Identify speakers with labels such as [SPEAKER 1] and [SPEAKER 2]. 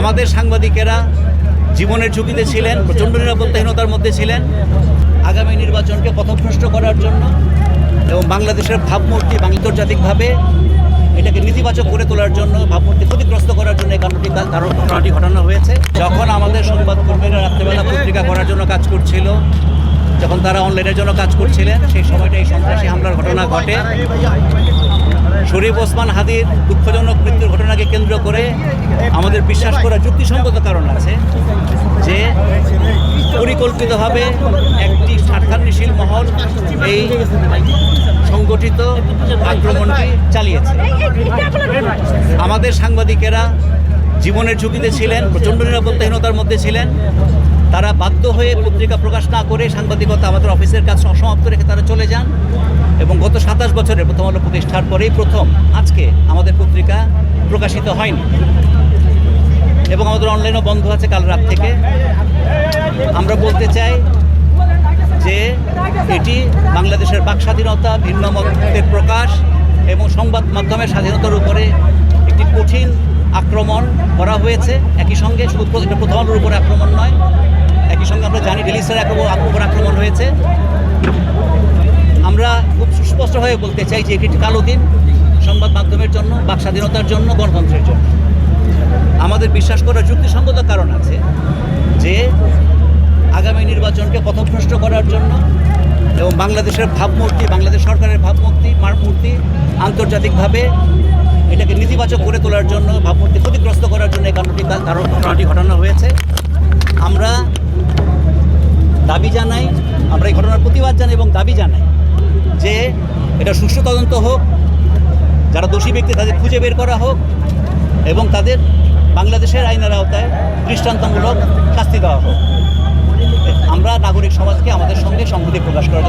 [SPEAKER 1] আমাদের সাংবাদিকেরা জীবনের ঝুঁকিতে ছিলেন, প্রচণ্ড নিরাপত্তাহীনতার মধ্যে ছিলেন আগামী নির্বাচনকে পথভ্রষ্ট করার জন্য এবং বাংলাদেশের ভাবমূর্তি আন্তর্জাতিকভাবে এটাকে নেতিবাচক করে তোলার জন্য, ভাবমূর্তি ক্ষতিগ্রস্ত করার জন্য এই ঘটনাটি ঘটানো হয়েছে। যখন আমাদের সংবাদকর্মীরা রাত্রেবেলা পত্রিকা করার জন্য কাজ করছিল, যখন তারা অনলাইনের জন্য কাজ করছিলেন, সেই সময়টা এই সন্ত্রাসী হামলার ঘটনা ঘটে। শরীফ ওসমান হাদির দুঃখজনক মৃত্যুর ঘটনাকে কেন্দ্র করে আমাদের বিশ্বাস করার যুক্তিসঙ্গত কারণ আছে যে পরিকল্পিতভাবে একটি স্বার্থান্বেষী মহল এই সংগঠিত আক্রমণটি চালিয়েছে। আমাদের সাংবাদিকেরা জীবনের ঝুঁকিতে ছিলেন, প্রচণ্ড নিরাপত্তাহীনতার মধ্যে ছিলেন। তারা বাধ্য হয়ে পত্রিকা প্রকাশ না করে সাংবাদিকতা আমাদের অফিসের কাজ অসমাপ্ত রেখে তারা চলে যান এবং গত 27 বছরের প্রথম আলো প্রতিষ্ঠার পরেই প্রথম আজকে আমাদের পত্রিকা প্রকাশিত হয়নি এবং আমাদের অনলাইনও বন্ধ আছে কাল রাত থেকে। আমরা বলতে চাই যে এটি বাংলাদেশের বাক স্বাধীনতা, ভিন্ন মতের প্রকাশ এবং সংবাদ মাধ্যমের স্বাধীনতার উপরে একটি কঠিন আক্রমণ করা হয়েছে। একই সঙ্গে শুধু প্রথম আলোর উপরে আক্রমণ নয়, একই সঙ্গে আমরা জানি ডেইলি স্টারের উপর আক্রমণ হয়েছে। আমরা খুব সুস্পষ্টভাবে বলতে চাই যে এটি একটি কালো দিন সংবাদ মাধ্যমের জন্য, বাক স্বাধীনতার জন্য, গণতন্ত্রের জন্য। আমাদের বিশ্বাস করার যুক্তিসঙ্গত কারণ আছে যে আগামী নির্বাচনকে পথভ্রষ্ট করার জন্য এবং বাংলাদেশের ভাবমূর্তি, বাংলাদেশ সরকারের ভাবমূর্তি আন্তর্জাতিকভাবে এটাকে নেতিবাচক করে তোলার জন্য, ভাবমূর্তি ক্ষতিগ্রস্ত করার জন্য এই ঘটনাটি ঘটানো হয়েছে। আমরা দাবি জানাই, আমরা এই ঘটনার প্রতিবাদ জানাই এবং দাবি জানাই যে এটা সুষ্ঠু তদন্ত হোক, যারা দোষী ব্যক্তি তাদের খুঁজে বের করা হোক এবং তাদের বাংলাদেশের আইনের আওতায় দৃষ্টান্তমূলক শাস্তি দেওয়া হোক। আমরা নাগরিক সমাজকে আমাদের সঙ্গে সংহতি প্রকাশ করার